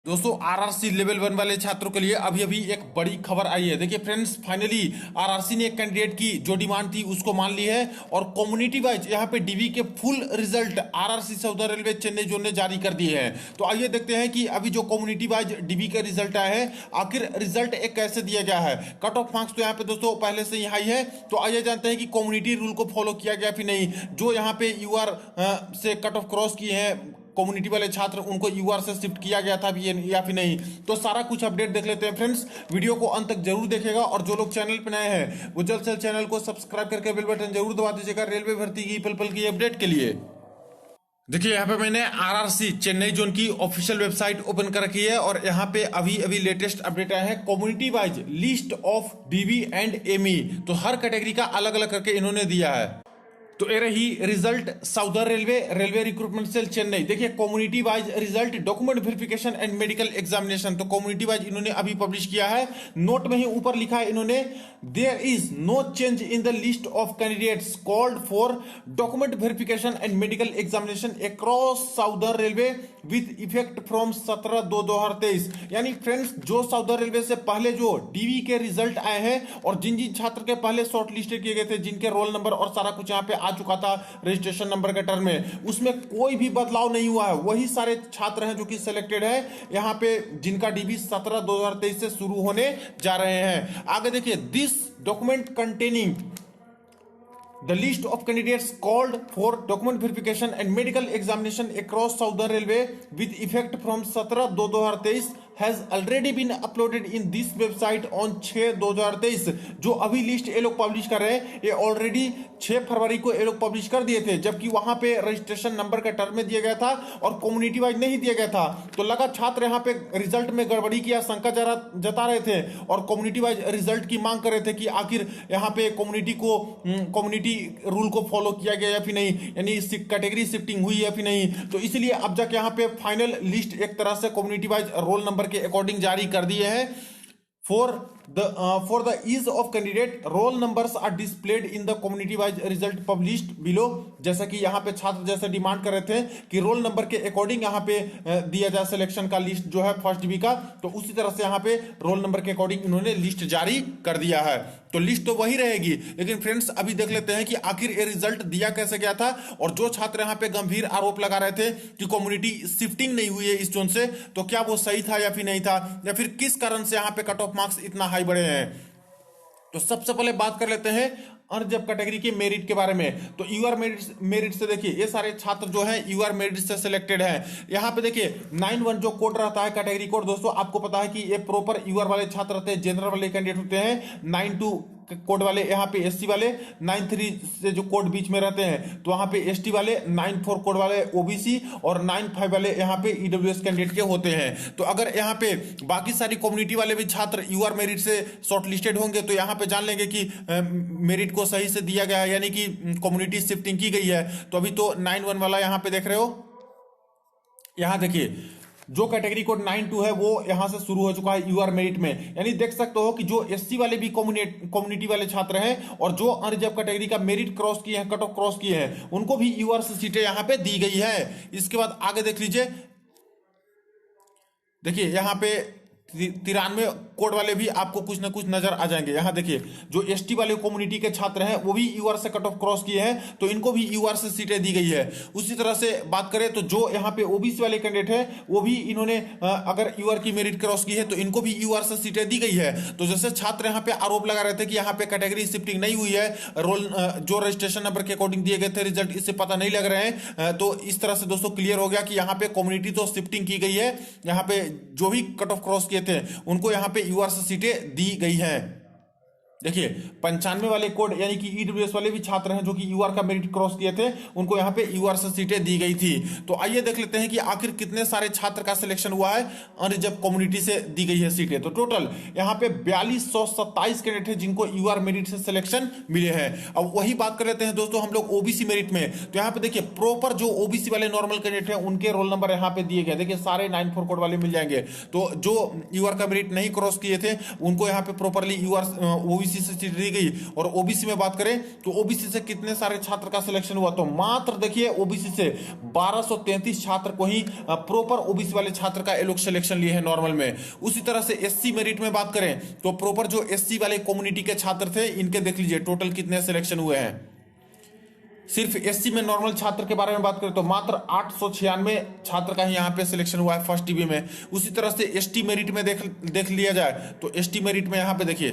दोस्तों RRC level 1 वाले छात्रों के लिए अभी अभी एक बड़ी खबर आई है। देखिए फ्रेंड्स, फाइनली आरआरसी ने एक कैंडिडेट की जो डिमांड थी उसको मान ली है और कम्युनिटी वाइज यहाँ पे डीवी के full result RRC southern railway Chennai zone ने जारी कर दिए हैं। तो आइए देखते हैं कि अभी जो कम्युनिटी वाइज डीवी का रिजल्ट आया है, आखिर रिजल्ट एक कैसे दिया गया है। कट ऑफ मार्क्स तो यहाँ पे दोस्तों पहले से ही हाई है। तो आइए जानते हैं कि कम्युनिटी रूल को फॉलो किया गया फिर नहीं। जो यहाँ पे यूआर से कट ऑफ क्रॉस किए हैं कम्युनिटी वाले छात्र, उनको यूआर से शिफ्ट किया गया था भी या फिर नहीं। तो सारा कुछ अपडेट देख लेते हैं फ्रेंड्स। वीडियो को अंत तक जरूर देखेगा और जो लोग चैनल पर नए हैं वो जल्द से जल्द चैनल को सब्सक्राइब करके बेल बटन जरूर दबा दीजिएगा रेलवे भर्ती की पल पल की अपडेट के लिए। देखिए यहाँ पे मैंने आरआरसी चेन्नई जोन की ऑफिशियल वेबसाइट ओपन कर रखी है और यहाँ पे अभी अभी लेटेस्ट अपडेट आया है। Community wise list of DV and ME, तो हर कैटेगरी का अलग अलग करके इन्होंने दिया है। तो ये रही result southern railway recruitment cell Chennai. देखिए community wise result document verification and medical examination, तो कम्युनिटी वाइज इन्होंने अभी पब्लिश किया है। नोट में ही ऊपर लिखा है इन्होंने, there is no change in the list of candidates called for document verification and medical examination across southern railway with effect from 17/2/2023। यानी फ्रेंड्स, जो साउदर्न रेलवे से पहले जो डीवी के रिजल्ट आए हैं और जिन जिन छात्र के पहले शॉर्ट लिस्टेड किए गए थे, जिनके रोल नंबर और सारा कुछ यहाँ पे आ चुका था रजिस्ट्रेशन नंबर के टर्म में, उसमें कोई भी बदलाव नहीं हुआ है। वही सारे छात्र हैं जो कि सिलेक्टेड है यहाँ पे, जिनका डीवी 17/2/2023 से शुरू होने जा रहे हैं। आगे देखिए, this document containing the list of candidates called for document verification and medical examination across Southern Railway with effect from 17/2/2023 has already been uploaded in this website on 6/2/2023। जो अभी लिस्ट ये लोग पब्लिश कर रहे हैं, ये ऑलरेडी 6 फरवरी को ये लोग पब्लिश कर दिए थे, जबकि वहां पे रजिस्ट्रेशन नंबर का टर्म में दिया गया था और कम्युनिटी वाइज नहीं दिया गया था। तो लगा छात्र यहाँ पे रिजल्ट में गड़बड़ी की शंका जता रहे थे और कम्युनिटी वाइज रिजल्ट की मांग कर रहे थे कि आखिर यहाँ पे कम्युनिटी रूल को फॉलो किया गया या फिर नहीं, यानी कैटेगरी शिफ्टिंग हुई या फिर नहीं। तो इसलिए अब जाके यहाँ पे फाइनल लिस्ट एक तरह से कम्युनिटी वाइज रोल नंबर के अकॉर्डिंग जारी कर दिए हैं। For the ease of candidate, roll numbers are displayed in the community wise result published below। जैसा कि यहाँ पे छात्र जैसे डिमांड कर रहे थे कि रोल नंबर के अकॉर्डिंग यहाँ पे दिया जाए सिलेक्शन का लिस्ट जो है फर्स्ट डीवी का, तो उसी तरह से यहाँ पे रोल नंबर के अकॉर्डिंग इन्होंने लिस्ट जारी कर दिया है। तो लिस्ट तो वही रहेगी, लेकिन फ्रेंड्स अभी देख लेते हैं कि आखिर ये रिजल्ट दिया कैसे गया था। और जो छात्र यहाँ पे गंभीर आरोप लगा रहे थे कि कम्युनिटी शिफ्टिंग नहीं हुई है इस जोन से, तो क्या वो सही था या फिर नहीं था, या फिर किस कारण से यहाँ पे कट ऑफ मार्क्स इतना हाई बढ़े हैं। तो सबसे पहले बात कर लेते हैं अनरिजर्व कैटेगरी के मेरिट के बारे में। तो यूआर मेरिट से देखिए, ये सारे छात्र जो हैं यूआर मेरिट से सिलेक्टेड हैं। यहाँ पे देखिए 91 जो कोड रहता है कैटेगरी कोड, दोस्तों आपको पता है कि ये प्रॉपर यूआर वाले छात्र रहते हैं, जनरल वाले कैंडिडेट होते हैं। 92 कोड वाले यहाँ पे एससी वाले, 93 से जो कोड बीच में रहते हैं तो वहां पे एसटी वाले, 94 कोड वाले ओबीसी और 95 वाले यहाँ पे ईडब्ल्यूएस कैंडिडेट के होते हैं। तो अगर यहाँ पे बाकी सारी कम्युनिटी वाले भी छात्र यूआर मेरिट से शॉर्ट लिस्टेड होंगे तो यहाँ पे जान लेंगे कि मेरिट को सही से दिया गया है, यानी कि कम्युनिटी शिफ्टिंग की गई है। तो अभी तो 91 वाला यहाँ पे देख रहे हो, यहाँ देखिए जो कैटेगरी कोड 92 है वो यहां से शुरू हो चुका है यूआर मेरिट में। यानी देख सकते हो कि जो एससी वाले भी कम्युनिटी वाले छात्र हैं और जो अनरिजर्व कैटेगरी का मेरिट क्रॉस किए हैं, कट ऑफ क्रॉस किए हैं, उनको भी यूआर से सीटें यहां पे दी गई है। इसके बाद आगे देख लीजिए, देखिए यहां पे 93 कोड वाले भी आपको कुछ ना कुछ नजर आ जाएंगे। यहां देखिए जो एसटी वाले कम्युनिटी के छात्र हैं वो भी यूआर से कट ऑफ क्रॉस किए हैं, तो इनको भी यूआर से सीटें दी गई है। उसी तरह से बात करें तो जो यहां पे ओबीसी वाले कैंडिडेट हैं वो भी इन्होंने अगर यूआर की मेरिट क्रॉस की है तो इनको भी यूआर से सीटें दी गई है। तो जैसे छात्र यहाँ पे आरोप लगा रहे थे कि यहाँ पे कैटेगरी शिफ्टिंग नहीं हुई है, रोल जो रजिस्ट्रेशन नंबर के अकॉर्डिंग दिए गए थे रिजल्ट इससे पता नहीं लग रहे हैं, तो इस तरह से दोस्तों क्लियर हो गया कि यहाँ पे कम्युनिटी तो शिफ्टिंग की गई है। यहाँ पे जो भी कट ऑफ क्रॉस किए थे उनको यहाँ पे यूआर से सीटें दी गई हैं। देखिए 95 वाले कोड यानी कि ईडब्ल्यूएस वाले भी छात्र हैं जो कि यूआर का मेरिट क्रॉस किए थे, उनको यहाँ पे यूआर से सीटें दी गई थी। तो आइए देख लेते हैं कि आखिर कितने सारे छात्र का सिलेक्शन हुआ है अनरिजर्व कम्युनिटी से दी गई है सीटें। तो टोटल यहाँ पे 4227 कैंडिडेट है जिनको यूआर मेरिट से सिलेक्शन मिले हैं। अब वही बात कर लेते हैं दोस्तों हम लोग ओबीसी मेरिट में। तो यहाँ पे देखिए प्रॉपर जो ओबीसी वाले नॉर्मल कैंडिडेट हैं उनके रोल नंबर यहाँ पे दिए गए, देखिए सारे 94 कोड वाले मिल जाएंगे। तो जो यूआर का मेरिट नहीं क्रॉस किए थे उनको यहाँ पे प्रॉपरली यूआर ओबीसी ओबीसी से सीट दी गई। और ओबीसी में बात करें तो ओबीसी से कितने सारे छात्र का सिलेक्शन हुआ, तो मात्र देखिए ओबीसी से 1233 छात्र को ही प्रॉपर ओबीसी वाले छात्र का ये लोग सिलेक्शन लिए हैं नॉर्मल में। उसी तरह से एससी मेरिट में बात करें तो प्रॉपर जो एससी वाले कम्युनिटी के छात्र थे इनके देख लीजिए टोटल कितने सिलेक्शन हुए हैं। सिर्फ एससी में नॉर्मल छात्र के बारे में बात करें तो मात्र 896 छात्र का ही यहाँ पे सिलेक्शन हुआ है फर्स्ट डीबी में। उसी तरह से एसटी मेरिट में देख लिया जाए तो एसटी मेरिट में यहाँ पे देखिए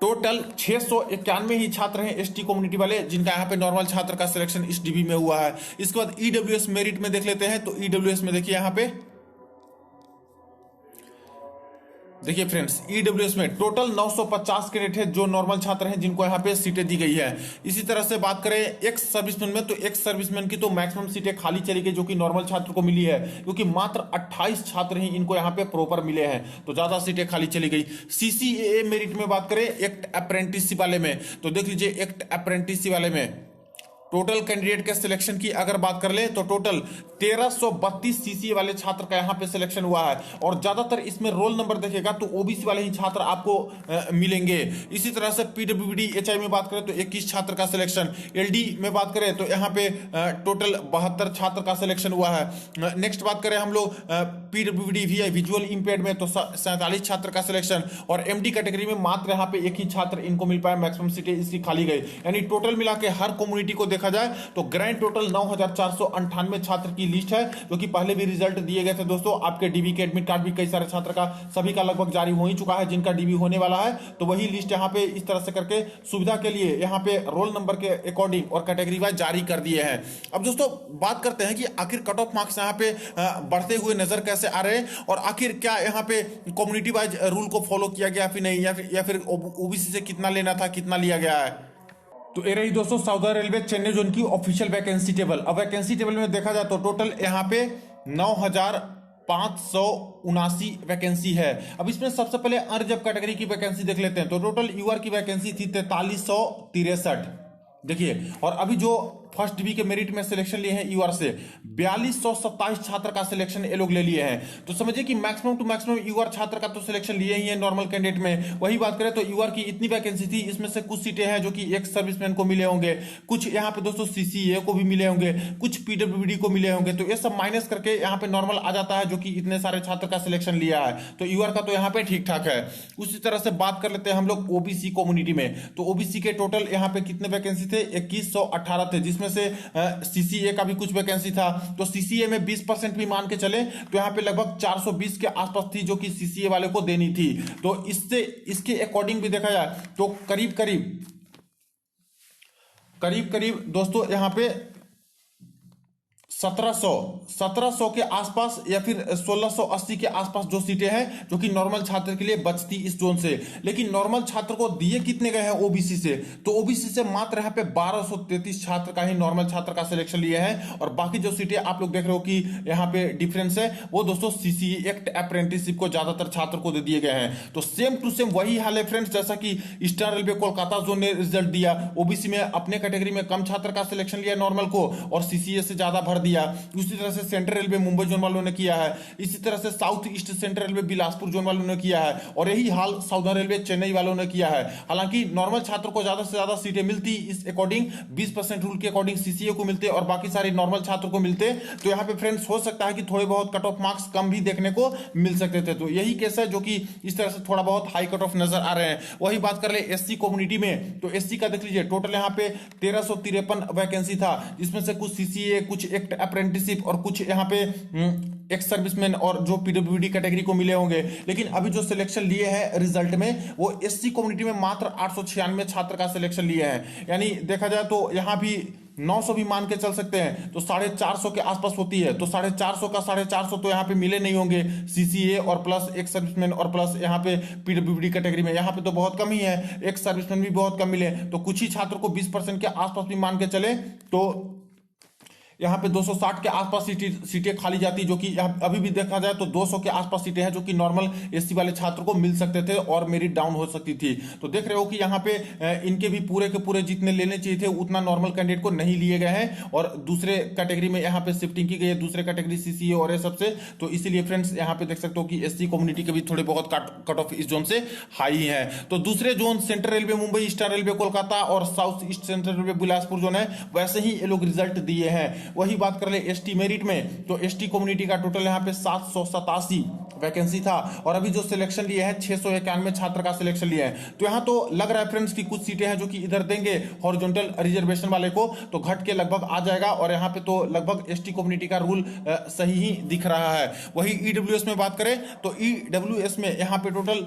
टोटल 691 ही छात्र हैं एसटी कम्युनिटी वाले जिनका यहाँ पे नॉर्मल छात्र का सिलेक्शन इस डीबी में हुआ है। इसके बाद ईडब्ल्यूएस मेरिट में देख लेते हैं तो ईडब्ल्यूएस में देखिए यहाँ पे देखिए फ्रेंड्स ईडब्ल्यूएस में टोटल 950 कैडेट है जो नॉर्मल छात्र हैं जिनको यहाँ पे सीटें दी गई है। इसी तरह से बात करें एक्स सर्विसमैन में तो एक्स सर्विसमैन की तो मैक्सिमम सीटें खाली चली गई जो कि नॉर्मल छात्र को मिली है, क्योंकि मात्र 28 छात्र ही इनको यहाँ पे प्रॉपर मिले हैं तो ज्यादा सीटें खाली चली गई। सीसीएए मेरिट में बात करें एक्ट अप्रेंटिसशिप वाले में तो देख लीजिए एक्ट अप्रेंटिसशिप वाले में टोटल कैंडिडेट के सिलेक्शन की अगर बात कर ले तो टोटल 1332 सीसीए वाले छात्र का यहाँ पे सिलेक्शन हुआ है। और ज्यादातर इसमें रोल नंबर देखेगा तो ओबीसी वाले ही छात्र आपको मिलेंगे। इसी तरह से पीडब्ल्यूडी एचआई में बात करें तो 21 छात्र का सिलेक्शन, एलडी में बात करें तो यहाँ पे टोटल 72 छात्र का सिलेक्शन हुआ है। नेक्स्ट बात करें हम लोग पीडब्ल्यूडी वीआई विजुअल इंपेयर्ड में तो 47 छात्र का सिलेक्शन, और एमडी कैटेगरी में मात्र यहाँ पे एक ही छात्र इनको मिल पाया, मैक्सिमम सीटें इसकी खाली गई। यानी टोटल मिला के हर कम्युनिटी को देखा जाए तो ग्रैंड टोटल 9498 छात्र की लिस्ट है जो कि पहले भी रिजल्ट दिए गए थे दोस्तों। आपके डीबी के एडमिट कार्ड भी कई सारे छात्र का सभी का लगभग जारी हो ही चुका है जिनका डीबी होने वाला है, तो वही लिस्ट यहाँ पे इस तरह से करके सुविधा के लिए यहाँ पे रोल नंबर के अकॉर्डिंग और कैटेगरी वाइज जारी कर दिए हैं। अब दोस्तों बात करते हैं कि आखिर कट ऑफ मार्क्स यहाँ पे बढ़ते हुए नजर कैसे आ रहे हैं और आखिर क्या यहाँ पे कम्युनिटी वाइज रूल को फॉलो किया गया फिर नहीं, या फिर ओबीसी से कितना लेना था कितना लिया गया है। तो ये रही दोस्तों साउदर्न रेलवे चेन्नई जोन की ऑफिशियल वैकेंसी टेबल। अब वैकेंसी टेबल में देखा जाए तो टोटल यहाँ पे 9579 वैकेंसी है। अब इसमें सबसे पहले अनरिजर्व कैटेगरी की वैकेंसी देख लेते हैं तो टोटल यूआर की वैकेंसी थी 4363 देखिए। और अभी जो फर्स्ट डीबी के मेरिट में सिलेक्शन लिए हैं यूआर से 4227 छात्र का सिलेक्शन ये लोग ले लिए हैं। तो समझिए कि मैक्सिमम टू मैक्सिमम यूआर छात्र का तो सिलेक्शन लिए ही है नॉर्मल कैंडिडेट में। वही बात करें तो यूआर की इतनी वैकेंसी थी, इसमें से कुछ सीटें हैं जो कि एक सर्विसमैन को मिले होंगे, कुछ यहाँ पे दोस्तों सीसीए को भी मिले होंगे, कुछ पीडब्ल्यूडी को मिले होंगे, तो ये सब माइनस करके यहाँ पे नॉर्मल आ जाता है जो कि इतने सारे छात्र का सिलेक्शन लिया है। तो यूआर का तो यहाँ पे ठीक ठाक है। उसी तरह से बात कर लेते हैं हम लोग ओबीसी कम्युनिटी में, तो ओबीसी के टोटल यहाँ पे कितने वैकेंसी थे 2118 थे, जिसमें से सीसीए का भी कुछ वैकेंसी था। तो सीसीए में 20% भी मान के चले तो यहाँ पे लगभग 420 के आसपास थी जो कि सीसीए वाले को देनी थी। तो इससे इसके अकॉर्डिंग भी देखा जाए तो करीब करीब दोस्तों यहाँ पे 1700 के आसपास या फिर 1680 के आसपास जो सीटें हैं जो कि नॉर्मल छात्र के लिए बचती इस जोन से। लेकिन नॉर्मल छात्र को दिए कितने गए हैं ओबीसी से, तो ओबीसी से मात्र यहाँ पे 1233 छात्र का ही नॉर्मल छात्र का सिलेक्शन लिए हैं। और बाकी जो सीटें आप लोग देख रहे हो कि यहाँ पे डिफरेंस है वो दोस्तों सीसी एक्ट अप्रेंटिसशिप को ज्यादातर छात्र को दे दिए गए हैं। तो सेम टू सेम वही हाल है फ्रेंड्स, जैसा कि ईस्टर्न रेलवे कोलकाता जोन ने रिजल्ट दिया, ओबीसी में अपने कैटेगरी में कम छात्र का सिलेक्शन लिया नॉर्मल को और सीसीए से ज्यादा भर दिया। उसी तरह से सेंट्रल रेलवे मुंबई जोन वालों ने किया है, इसी तरह से south east central railway Bilaspur zone वालों ने किया है, और यही हाल साउदर्न रेलवे चेन्नई वालों ने किया है। हालांकि नॉर्मल छात्र को ज्यादा से ज्यादा सीटें मिलती इस अकॉर्डिंग 20% रूल के अकॉर्डिंग सीसीए को मिलते और बाकी सारे नॉर्मल छात्र को मिलते। तो यहाँ पे फ्रेंड्स हो सकता है कि थोड़े बहुत कट ऑफ मार्क्स कम भी देखने को मिल सकते थे। तो यही केस है जो कि इस तरह से थोड़ा बहुत हाई कट ऑफ नजर आ रहे हैं। वही बात कर ले एससी कम्युनिटी में, तो एससी का देख लीजिए टोटल यहाँ पे 1353 वैकेंसी था, जिसमें से कुछ सीसीए, कुछ एक्ट अप्रेंटिसशिप और कुछ यहाँ पे एक्स सर्विसमैन और जो पीडब्ल्यूडी कैटेगरी को मिले होंगे। लेकिन अभी जो सिलेक्शन लिए हैं रिजल्ट में वो एससी कम्युनिटी में मात्र 896 छात्र का सिलेक्शन लिए हैं। यानी देखा जाए तो यहाँ भी 900 भी मान के चल सकते हैं तो 450 के आसपास होती है। तो 450 का 450 तो यहाँ पे मिले नहीं होंगे सीसीए और प्लस एक्स सर्विसमैन और प्लस यहाँ पे पीडब्ल्यूडी कैटेगरी में, यहाँ पे तो बहुत कम ही है, एक्स सर्विसमैन भी बहुत कम मिले। तो कुछ ही छात्र को 20% के आसपास भी मान के चले तो यहाँ पे 260 के आसपास सीटें खाली जाती, जो कि अभी भी देखा जाए तो 200 के आसपास सीटें हैं जो कि नॉर्मल एससी वाले छात्र को मिल सकते थे और मेरिट डाउन हो सकती थी। तो देख रहे हो कि यहाँ पे इनके भी पूरे के पूरे जितने लेने चाहिए थे उतना नॉर्मल कैंडिडेट को नहीं लिए गए हैं और दूसरे कैटेगरी में यहाँ पे शिफ्टिंग की गई है, दूसरे कैटेगरी सीसीए और ये सबसे। तो इसीलिए फ्रेंड्स यहाँ पे देख सकते हो कि एससी कम्युनिटी के भी थोड़े बहुत कट ऑफ इस जोन से हाई है। तो दूसरे zone central railway Mumbai, eastern railway Kolkata और south east central railway Bilaspur zone है, वैसे ही ये लोग रिजल्ट दिए हैं। वही बात कर ले एसटी मेरिट में, तो एसटी कम्युनिटी का टोटल यहाँ पे 787 वैकेंसी था और अभी जो सिलेक्शन लिए हैं 691 छात्र का सिलेक्शन लिया है। तो यहाँ तो लग रहा है फ्रेंड्स कि कुछ सीटें हैं जो कि इधर देंगे हॉरिजॉन्टल रिजर्वेशन वाले को, तो घट के लगभग आ जाएगा और यहाँ पे तो लगभग एसटी कम्युनिटी का रूल सही ही दिख रहा है। वही ईडब्ल्यूएस में बात करें तो ईडब्ल्यूएस में यहाँ पे टोटल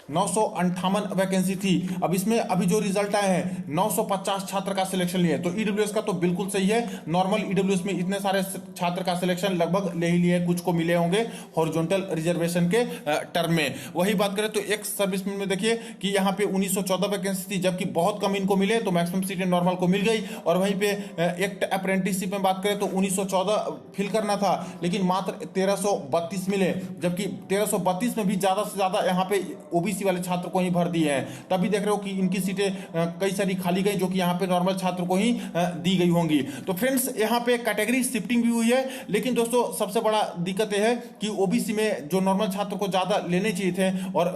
958 वैकेंसी थी। अब इसमें अभी जो रिजल्ट आए हैं 950 छात्र का सिलेक्शन लिए, तो ईडब्ल्यूएस का तो बिल्कुल सही है। नॉर्मल ईडब्ल्यूएस में इतने सारे छात्र का सिलेक्शन लगभग ले ही लिए, कुछ को मिले होंगे हॉरिजॉन्टल रिजर्वेशन के टर्म में। वही बात करें तो एक सर्विसमैन में देखिए कि यहाँ पे 1914 वैकेंसी थी, जबकि बहुत कम इनको मिले, तो मैक्सिमम सीटें नॉर्मल को मिल गई। और वहीं पे एक अप्रेंटिसशिप में बात करें तो 1914 फिल करना था, लेकिन मात्र 1332 मिले, जबकि 1332 में भी ज्यादा से ज्यादा यहाँ पे ओबीसी वाले छात्र को ही भर दिए हैं। तभी देख रहे हो कि इनकी सीटें कई सारी खाली गई, जो कि यहाँ पे नॉर्मल छात्र को ही दी गई होंगी। तो फ्रेंड्स यहाँ पे कैटेगरी शिफ्टिंग भी हुई है, लेकिन दोस्तों सबसे बड़ा दिक्कत यह है कि ओबीसी में जो नॉर्मल छात्र को ज्यादा लेने चाहिए थे और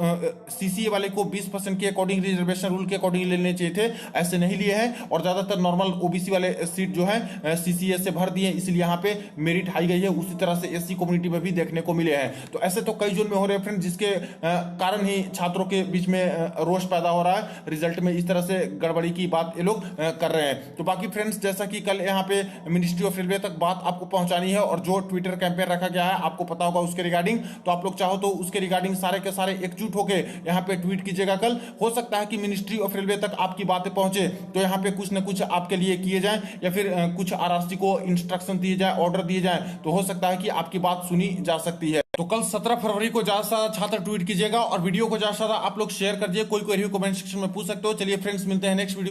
सीसीए वाले को 20% के अकॉर्डिंग रिजर्वेशन रूल के अकॉर्डिंग लेने चाहिए थे, ऐसे नहीं लिए हैं और ज्यादातर नॉर्मल ओबीसी वाले सीट जो है सीसीए से भर दिए, इसलिए यहाँ पे मेरिट हाई गई है। उसी तरह से एससी कम्युनिटी में भी देखने को मिले हैं। तो ऐसे तो कई जोन में हो रहे हैं फ्रेंड्स, जिसके कारण ही छात्रों के बीच में रोष पैदा हो रहा है, रिजल्ट में इस तरह से गड़बड़ी की बात ये लोग कर रहे हैं। तो बाकी फ्रेंड्स जैसा कि कल यहाँ पे मिनिस्ट्री ऑफ रेलवे तक बात आपको पहुंचानी है और जो ट्विटर कैंपेन रखा गया है आपको पता होगा उसके रिगार्डिंग, तो आप लोग चाहो तो उसके रिगार्डिंग सारे के सारे एकजुट होकर यहाँ पे ट्वीट कीजिएगा। कल हो सकता है कि मिनिस्ट्री ऑफ रेलवे तक आपकी बातें पहुंचे, तो यहाँ पे कुछ न कुछ आपके लिए किए जाए या फिर कुछ आरआरसी को इंस्ट्रक्शन दिए जाए, ऑर्डर दिए जाए, तो हो सकता है कि आपकी बात सुनी जा सकती है। तो कल 17 फरवरी को ज्यादा से ज्यादा छात्र ट्वीट कीजिएगा और वीडियो को ज्यादा से ज्यादा आप लोग शेयर कर दिए। कोई क्वेरी कमेंट सेक्शन में पूछ सकते हो। चलिए फ्रेंड्स मिलते हैं नेक्स्ट वीडियो।